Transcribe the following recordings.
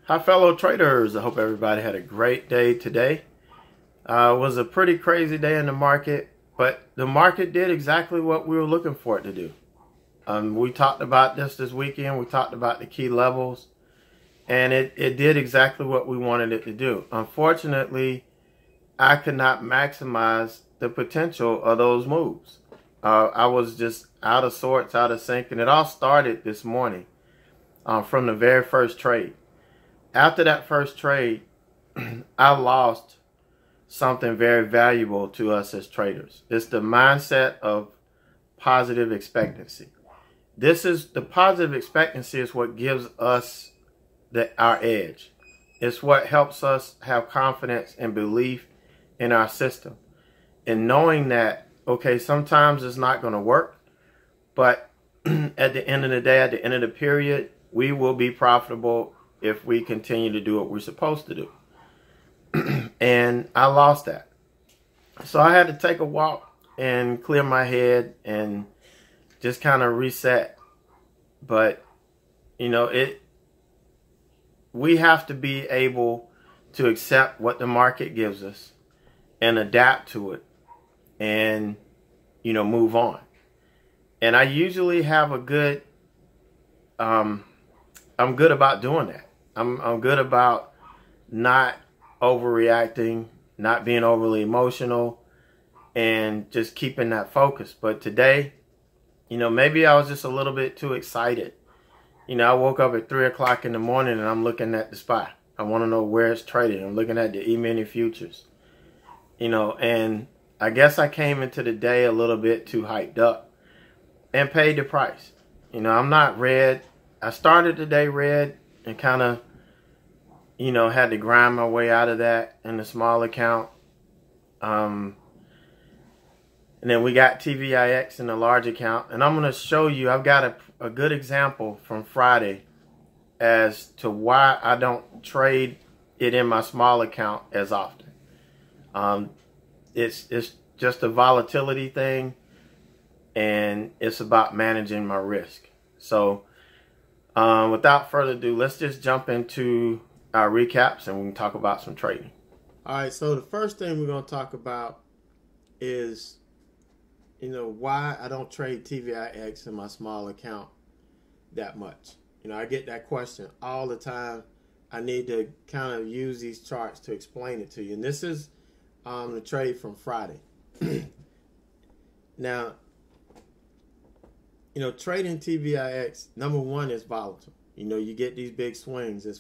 Hi fellow traders, I hope everybody had a great day today. It was a pretty crazy day in the market, but the market did exactly what we were looking for it to do. We talked about this weekend, we talked about the key levels, and it did exactly what we wanted it to do. Unfortunately, I could not maximize the potential of those moves. I was just out of sorts, out of sync, and it all started this morning from the very first trade. After that first trade, I lost something very valuable to us as traders. It's the mindset of positive expectancy. The positive expectancy is what gives us our edge. It's what helps us have confidence and belief in our system. And knowing that, okay, sometimes it's not going to work, but at the end of the day, at the end of the period, we will be profitable if we continue to do what we're supposed to do. And I lost that. So I had to take a walk and clear my head and just kind of reset. But, you know, we have to be able to accept what the market gives us and adapt to it and, you know, move on. And I usually have a good, I'm good about doing that. I'm good about not overreacting, not being overly emotional, and just keeping that focus. But today, you know, maybe I was just a little bit too excited. You know, I woke up at 3 o'clock in the morning and I'm looking at the SPY. I want to know where it's trading. I'm looking at the E-mini futures. You know, and I guess I came into the day a little bit too hyped up and paid the price. You know, I'm not red. I started the day red and kind of, you know, had to grind my way out of that in the small account. And then we got TVIX in the large account. And I'm going to show you, I've got a good example from Friday as to why I don't trade it in my small account as often. It's just a volatility thing, and it's about managing my risk. So without further ado, let's just jump into our recaps and we can talk about some trading. All right, so the first thing we're going to talk about is, you know, why I don't trade TVIX in my small account that much. You know, I get that question all the time. I need to kind of use these charts to explain it to you. And this is the trade from Friday. Now, you know, trading TVIX, number one, is volatile. You know, you get these big swings. It's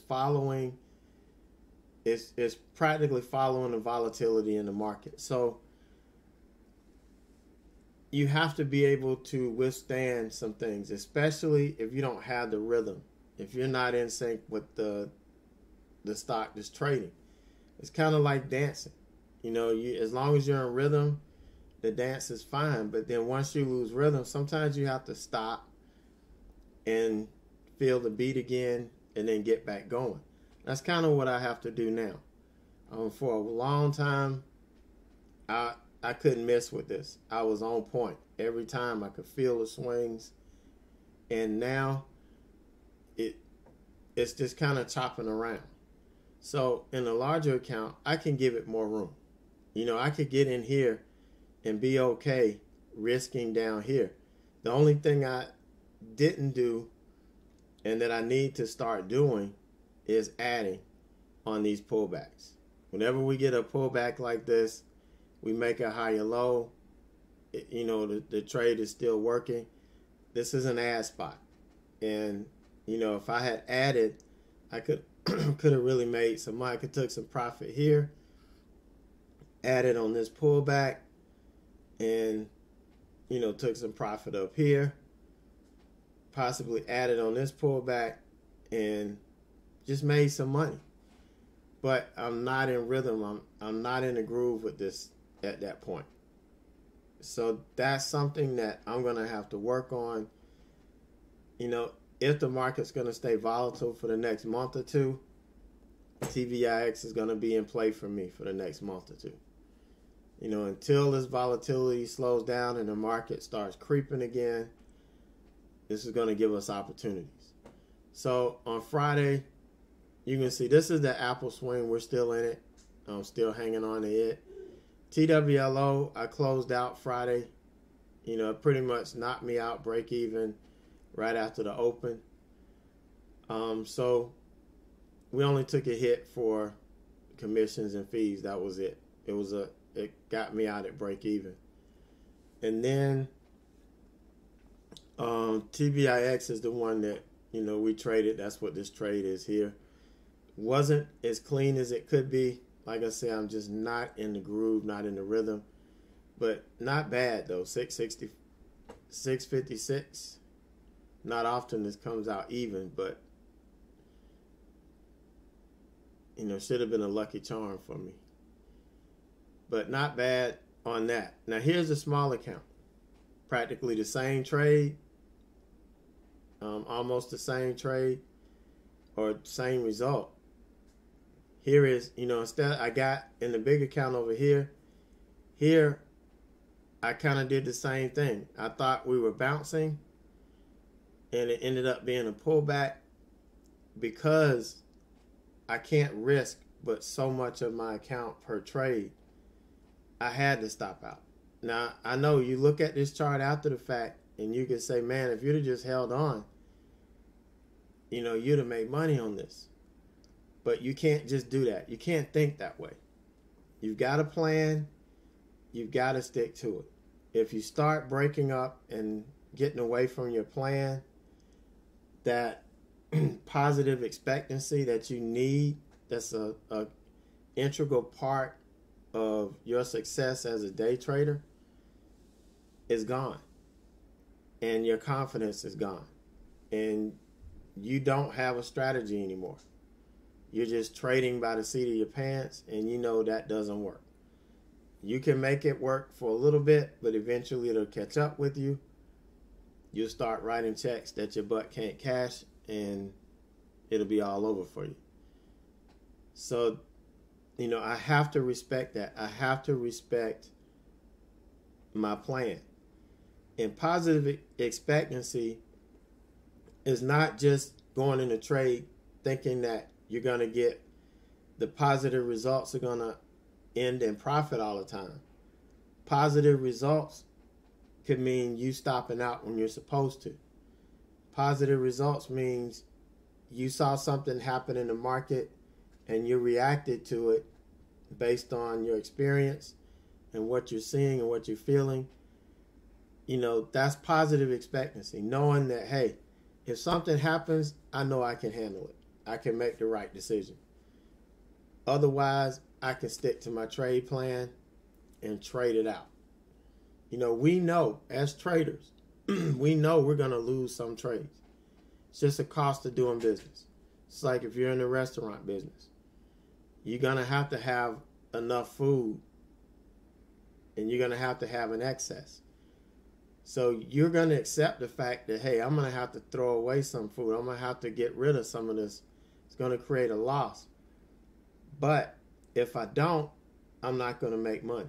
practically following the volatility in the market. So you have to be able to withstand some things, especially if you don't have the rhythm. If you're not in sync with the stock that's trading. It's kind of like dancing. You know, as long as you're in rhythm, the dance is fine. But then once you lose rhythm, sometimes you have to stop and feel the beat again and then get back going. That's kind of what I have to do now. For a long time, I couldn't mess with this. I was on point. Every time I could feel the swings. And now it's just kind of chopping around. So in a larger account, I can give it more room. You know, I could get in here and be okay risking down here. The only thing I didn't do and that I need to start doing is adding on these pullbacks. Whenever we get a pullback like this, we make a higher low, you know, the trade is still working. This is an add spot. And, you know, if I had added, I could have really made some money. I could took some profit here, added on this pullback, and, you know, took some profit up here, possibly added on this pullback, and just made some money. But I'm not in rhythm. I'm not in a groove with this at that point. So that's something that I'm going to have to work on. You know, if the market's going to stay volatile for the next month or two, TVIX is going to be in play for me for the next month or two. You know, until this volatility slows down and the market starts creeping again, this is going to give us opportunities. So on Friday, you can see this is the Apple swing. We're still in it. I'm still hanging on to it. TWLO, I closed out Friday. You know, it pretty much knocked me out, break even right after the open. So we only took a hit for commissions and fees. That was it. It got me out at break even. And then TVIX is the one that, you know, we traded. That's what this trade is here. Wasn't as clean as it could be. Like I said, I'm just not in the groove, not in the rhythm. But not bad, though. 660, 656. Not often this comes out even, but, you know, should have been a lucky charm for me. But not bad on that. Now, here's a small account. Practically the same trade. Almost the same trade. Or same result. Here is, you know, instead I got in the big account over here. Here, I kind of did the same thing. I thought we were bouncing. And it ended up being a pullback. Because I can't risk but so much of my account per trade. I had to stop out. Now, I know you look at this chart after the fact and you can say, man, if you'd have just held on, you know, you'd have made money on this. But you can't just do that. You can't think that way. You've got a plan. You've got to stick to it. If you start breaking up and getting away from your plan, that positive expectancy that you need, that's a integral part of your success as a day trader, is gone. And your confidence is gone. And you don't have a strategy anymore. You're just trading by the seat of your pants, and you know that doesn't work. You can make it work for a little bit, but eventually it'll catch up with you. You'll start writing checks that your butt can't cash, and it'll be all over for you. So, you know, I have to respect that. I have to respect my plan. And positive expectancy is not just going in a trade thinking that you're going to get the positive results are going to end in profit all the time. Positive results could mean you stopping out when you're supposed to. Positive results means you saw something happen in the market and you reacted to it based on your experience and what you're seeing and what you're feeling. You know, that's positive expectancy. Knowing that, hey, if something happens, I know I can handle it. I can make the right decision. Otherwise, I can stick to my trade plan and trade it out. You know, we know as traders, we know we're going to lose some trades. It's just a cost of doing business. It's like if you're in the restaurant business. You're going to have enough food and you're going to have an excess. So you're going to accept the fact that, hey, I'm going to have to throw away some food. I'm going to have to get rid of some of this. It's going to create a loss. But if I don't, I'm not going to make money.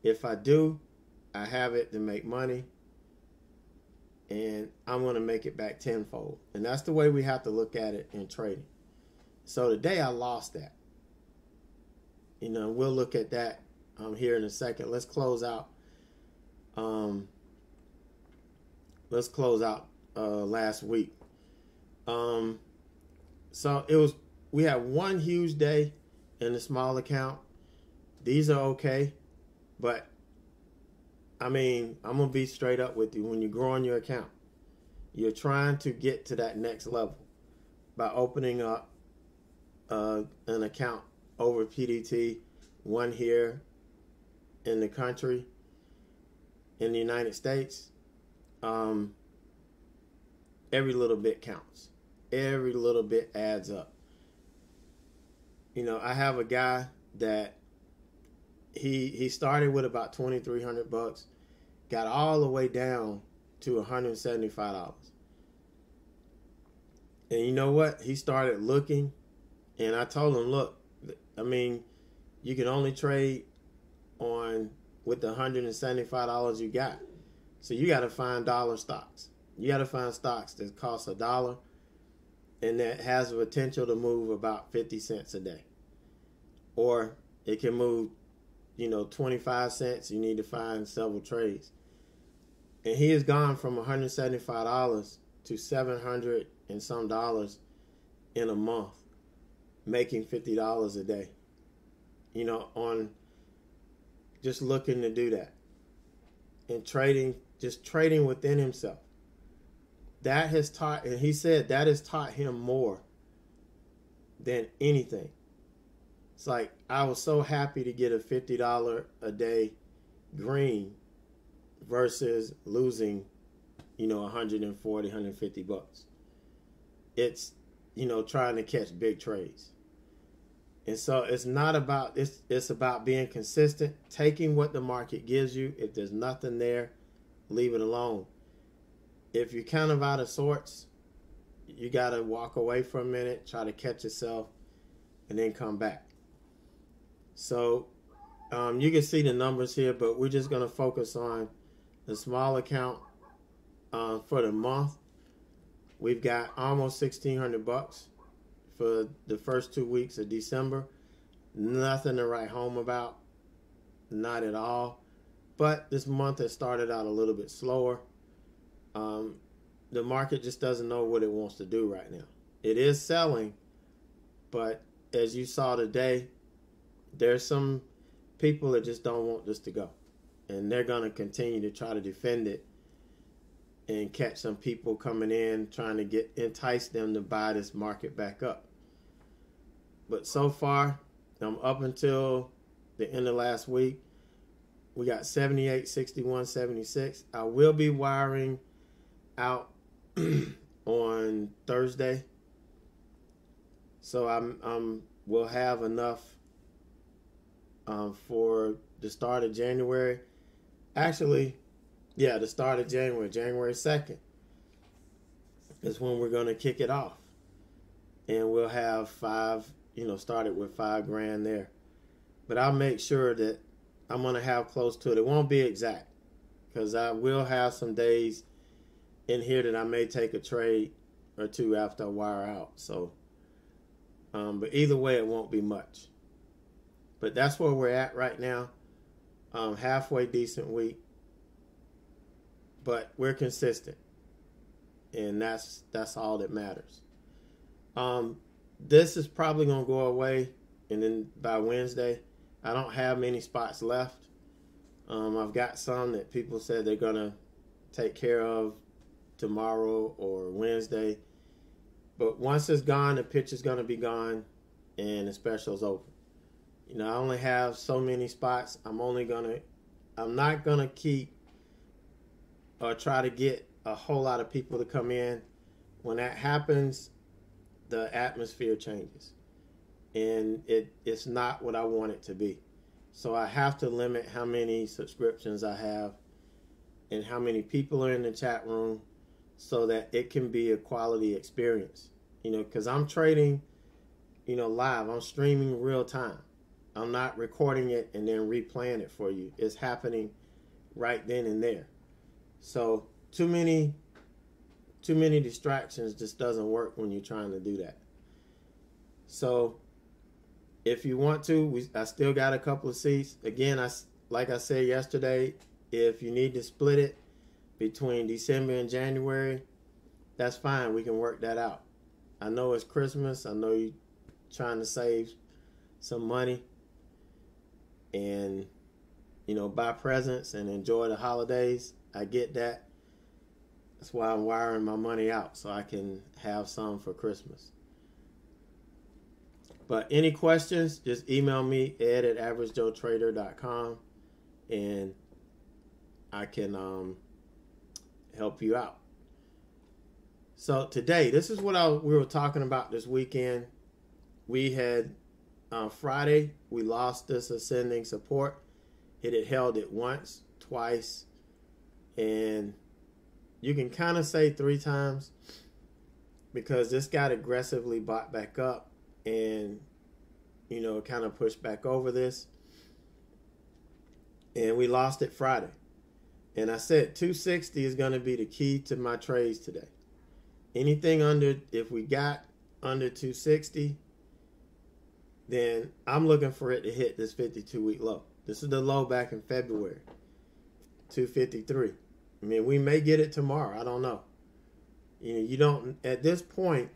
If I do, I have it to make money. And I'm going to make it back tenfold. And that's the way we have to look at it in trading. So today I lost that. You know, we'll look at that here in a second. Let's close out. Last week. So we had one huge day in the small account. These are okay, but I mean, I'm gonna be straight up with you. When you're growing your account, you're trying to get to that next level by opening up an account over PDT, one here in the country, in the United States. Every little bit counts. Every little bit adds up. You know, I have a guy that he started with about $2,300, got all the way down to $175. And you know what? He started looking, and I told him, look, I mean, you can only trade with the $175 you got. So you got to find dollar stocks. You got to find stocks that cost $1 and that has the potential to move about 50 cents a day. Or it can move, 25 cents. You need to find several trades. And he has gone from $175 to $700 and some dollars in a month, making $50 a day. On just looking to do that. And just trading within himself. That has taught, and he said that has taught him more than anything. It's like, I was so happy to get a $50 a day green versus losing, 140, 150 bucks. It's, trying to catch big trades. And so it's not about, it's about being consistent, taking what the market gives you. If there's nothing there, leave it alone. If you're kind of out of sorts, you got to walk away for a minute, try to catch yourself, and then come back. So you can see the numbers here, but we're just going to focus on the small account for the month. We've got almost $1,600 for the first 2 weeks of December. Nothing to write home about, not at all. But this month has started out a little bit slower. The market just doesn't know what it wants to do right now. It is selling, but as you saw today, there's some people that just don't want this to go. And they're going to continue to try to defend it and catch some people coming in, trying to entice them to buy this market back up. But so far, up until the end of last week, we got 78, 61, 76. I will be wiring out on Thursday. So we'll have enough for the start of January. Actually, yeah, the start of January 2nd is when we're going to kick it off. And we'll have started with $5,000 there. But I'll make sure that I'm going to have close to it. It won't be exact, because I will have some days in here that I may take a trade or two after I wire out. So, but either way, it won't be much. But that's where we're at right now. Halfway decent week, but we're consistent, and that's all that matters. This is probably gonna go away, and then by Wednesday, I don't have many spots left. I've got some that people said they're gonna take care of tomorrow or Wednesday, but once it's gone, the pitch is gonna be gone, and the special's open. I only have so many spots. I'm not gonna keep or try to get a whole lot of people to come in. When that happens, the atmosphere changes, and it's not what I want it to be. So I have to limit how many subscriptions I have and how many people are in the chat room, so that it can be a quality experience. Because I'm trading, live. I'm streaming real time. I'm not recording it and then replaying it for you. It's happening right then and there. So too many distractions just doesn't work when you're trying to do that. So if you want to, I still got a couple of seats. Again, like I said yesterday, if you need to split it between December and January, that's fine. We can work that out. I know it's Christmas. I know you're trying to save some money and, buy presents and enjoy the holidays. I get that. That's why I'm wiring my money out, so I can have some for Christmas. But any questions, just email me, ed@averagejoetrader.com, and I can help you out. So today, this is what we were talking about this weekend. We had Friday, we lost this ascending support. It had held it once, twice, and you can kind of say 3 times, because this got aggressively bought back up and, kind of pushed back over this. And we lost it Friday. And I said 260 is going to be the key to my trades today. Anything under, if we got under 260, then I'm looking for it to hit this 52-week low. This is the low back in February, 253. I mean, we may get it tomorrow. I don't know. You know, you don't, at this point,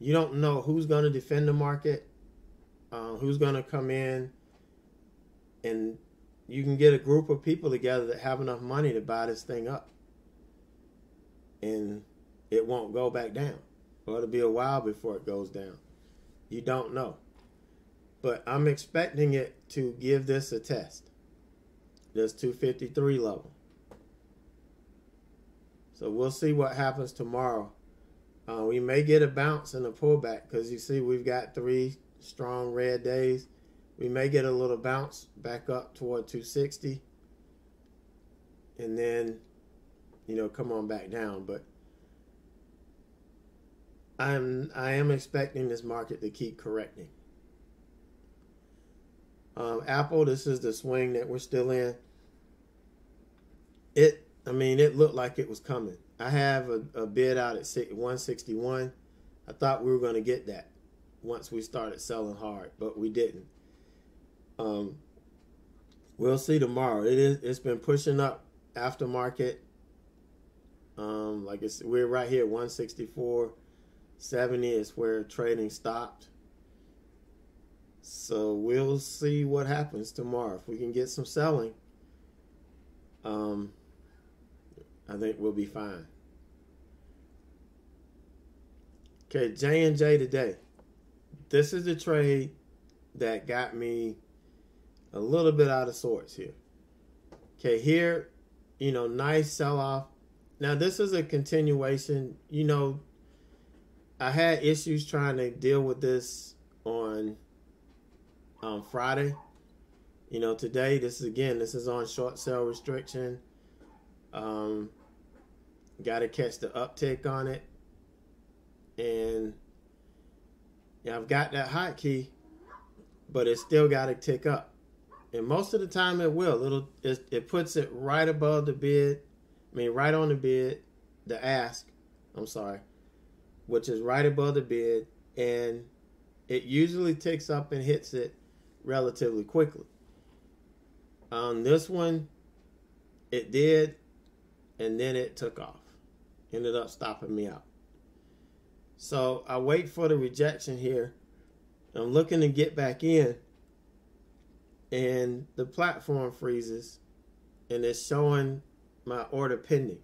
you don't know who's going to defend the market, who's going to come in, and you can get a group of people together that have enough money to buy this thing up. And it won't go back down. Or it'll be a while before it goes down. You don't know. But I'm expecting it to give this a test. This 253 level. So we'll see what happens tomorrow. We may get a bounce and a pullback because you see we've got 3 strong red days. We may get a little bounce back up toward 260. And then, you know, come on back down. But I am expecting this market to keep correcting. Apple, this is the swing that we're still in. It looked like it was coming. I have a bid out at 161. I thought we were going to get that once we started selling hard, but we didn't. We'll see tomorrow. It's been pushing up aftermarket. Like we're right here, 164.70 is where trading stopped. So we'll see what happens tomorrow. If we can get some selling, I think we'll be fine. Okay, JNJ today. This is the trade that got me a little bit out of sorts here. Okay, here, you know, nice sell-off. Now, this is a continuation. You know, I had issues trying to deal with this on Friday. You know, today, this is on short sale restriction. Got to catch the uptick on it. And yeah, I've got that hotkey, but it still got to tick up. And most of the time it will. It puts it right above the bid. I mean, right on the bid, the ask, which is right above the bid. And it usually ticks up and hits it relatively quickly. On this one, it did, and then it took off. Ended up stopping me out. So I wait for the rejection here. I'm looking to get back in, and the platform freezes, and it's showing my order pending.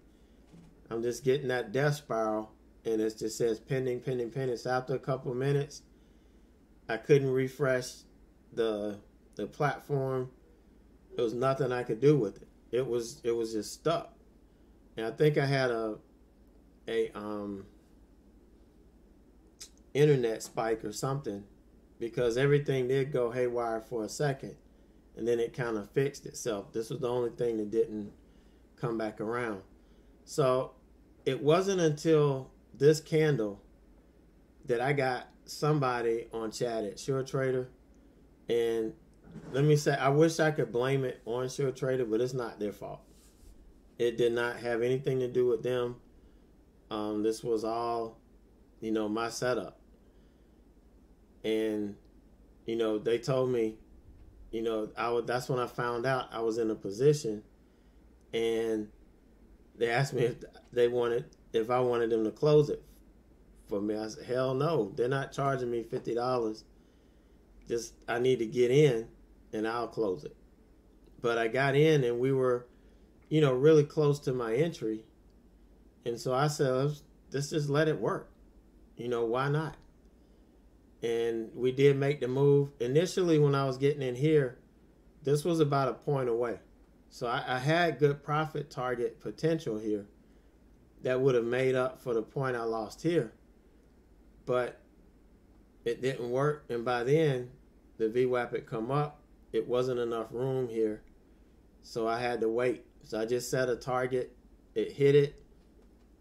I'm just getting that death spiral, and it just says pending, pending, pending. So after a couple of minutes, I couldn't refresh the platform. There was nothing I could do with it. It was just stuck. And I think I had a internet spike or something, because everything did go haywire for a second, and then it kind of fixed itself. This was the only thing that didn't come back around. So it wasn't until this candle that I got somebody on chat at SureTrader, and let me say, I wish I could blame it on SureTrader, but it's not their fault. It did not have anything to do with them. This was all, you know, my setup. And, you know, they told me, you know, that's when I found out I was in a position, and they asked me if I wanted them to close it for me. I said, hell no, they're not charging me $50. Just, I need to get in and I'll close it. But I got in, and we were, you know, really close to my entry. And so I said, let's just let it work. You know, why not? And we did make the move. Initially, when I was getting in here, this was about a point away. So I had good profit target potential here that would have made up for the point I lost here. But it didn't work. And by then, the VWAP had come up. It wasn't enough room here. So I had to wait. So I just set a target. It hit it.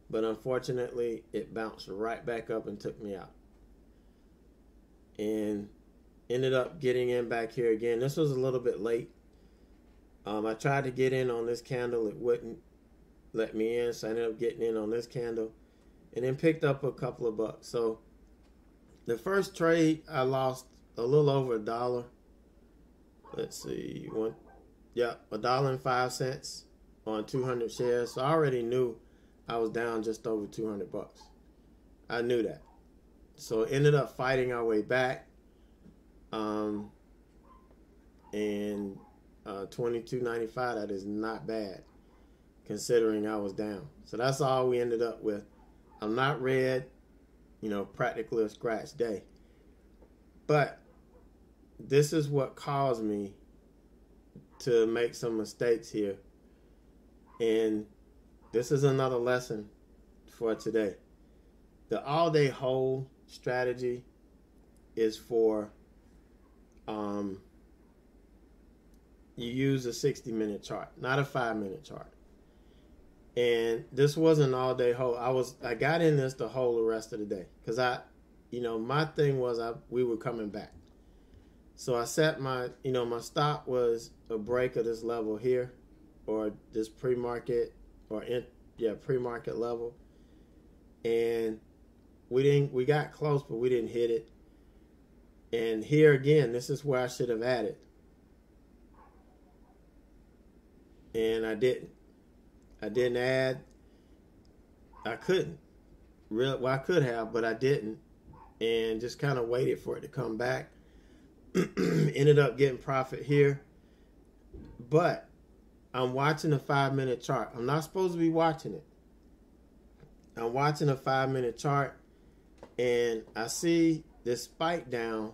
But unfortunately, it bounced right back up and took me out. And ended up getting in back here again. This was a little bit late. I tried to get in on this candle. It wouldn't let me in. So I ended up getting in on this candle. And then picked up a couple of bucks. So The first trade, I lost a little over $1. Let's see, $1.05 on 200 shares. So I already knew I was down just over $200. I knew that. So it ended up fighting our way back. And $22.95, that is not bad considering I was down. So that's all we ended up with. I'm not red, practically a scratch day. But this is what caused me to make some mistakes here. And this is another lesson for today. The all-day hold strategy is for you use a 60-minute chart, not a 5-minute chart. And this wasn't an all-day hold. I got in this to hold the rest of the day because my thing was we were coming back. So I set my stop was a break of this level here, or this pre-market pre-market level, and we got close, but we didn't hit it. And here again, this is where I should have added, and I didn't. I didn't add. I couldn't. I could have, but I didn't, and just kind of waited for it to come back. Ended up getting profit here, but I'm watching a 5-minute chart. I'm not supposed to be watching it. I'm watching a 5-minute chart, and I see this spike down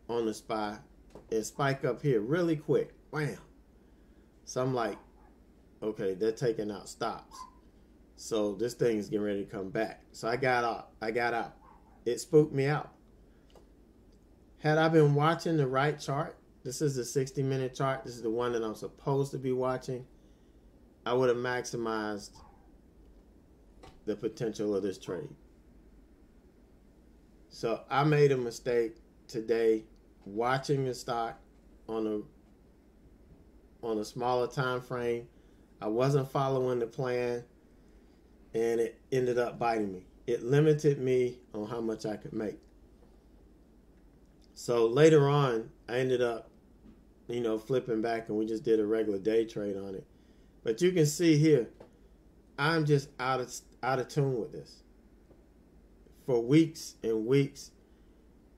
on the SPY and spike up here really quick. Wham! So I'm like, okay, they're taking out stops. So this thing is getting ready to come back. So I got out. It spooked me out. Had I been watching the right chart, this is the 60-minute chart. This is the one that I'm supposed to be watching. I would have maximized the potential of this trade. So I made a mistake today watching the stock on a smaller time frame. I wasn't following the plan, and it ended up biting me. It limited me on how much I could make. So later on, I ended up, flipping back, and we just did a regular day trade on it. But you can see here, I'm just out of tune with this. For weeks and weeks,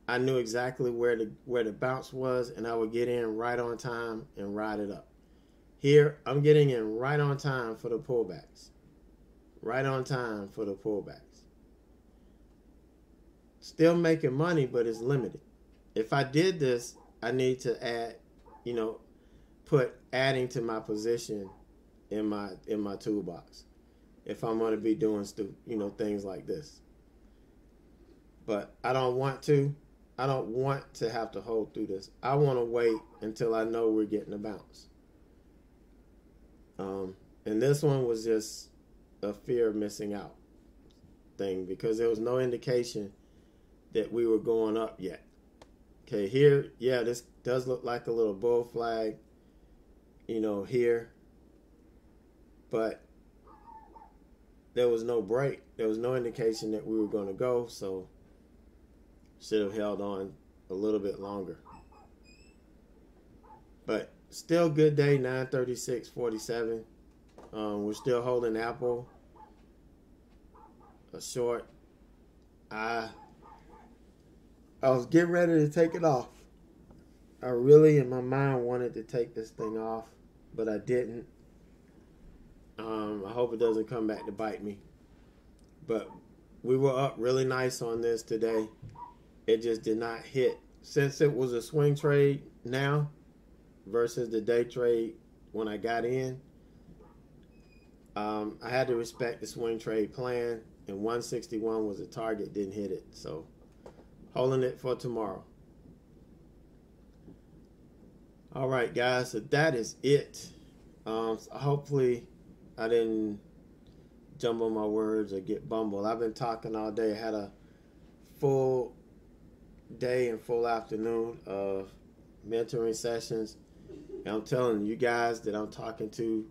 I knew exactly where the bounce was, and I would get in right on time and ride it up. Here, I'm getting in right on time for the pullbacks. Right on time for the pullbacks. Still making money, but it's limited. If I did this, I need to add, put adding to my position in my toolbox. If I'm going to be doing things like this. But I don't want to. I don't want to have to hold through this. I want to wait until I know we're getting a bounce. And this one was just a fear of missing out thing because there was no indication that we were going up yet. Okay, here, this does look like a little bull flag, here. But there was no break. There was no indication that we were going to go, so should have held on a little bit longer. But still good day, 936.47. We're still holding Apple. A short. I was getting ready to take it off. I really, in my mind, wanted to take this thing off, but I didn't. I hope it doesn't come back to bite me. But we were up really nice on this today. It just did not hit. Since it was a swing trade now versus the day trade when I got in, I had to respect the swing trade plan, and 161 was the target, didn't hit it. So holding it for tomorrow. All right, guys, so that is it. So hopefully I didn't jumble my words or get bumbled. I've been talking all day. I had a full day and full afternoon of mentoring sessions. And I'm telling you guys that I'm talking to,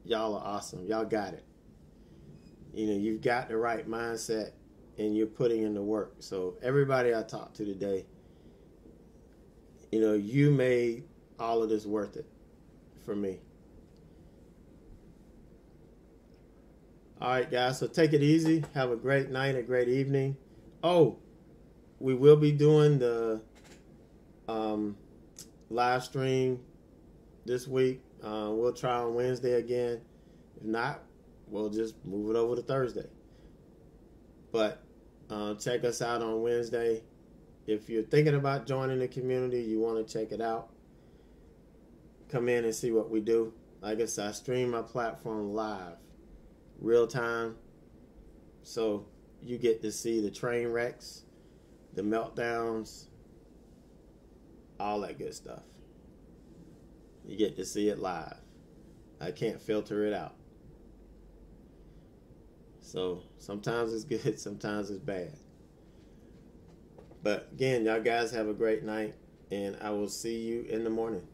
y'all are awesome. Y'all got it. You've got the right mindset, and you're putting in the work. So everybody I talked to today, you know, you made all of this worth it for me. All right, guys, so take it easy. Have a great night, a great evening. Oh, we will be doing the live stream this week. We'll try on Wednesday again. If not, we'll just move it over to Thursday. But check us out on Wednesday. If you're thinking about joining the community, you want to check it out, come in and see what we do. Like I said, I stream my platform live, real time. So you get to see the train wrecks, the meltdowns, all that good stuff. You get to see it live. I can't filter it out. So sometimes it's good, sometimes it's bad. But again, y'all guys have a great night, and I will see you in the morning.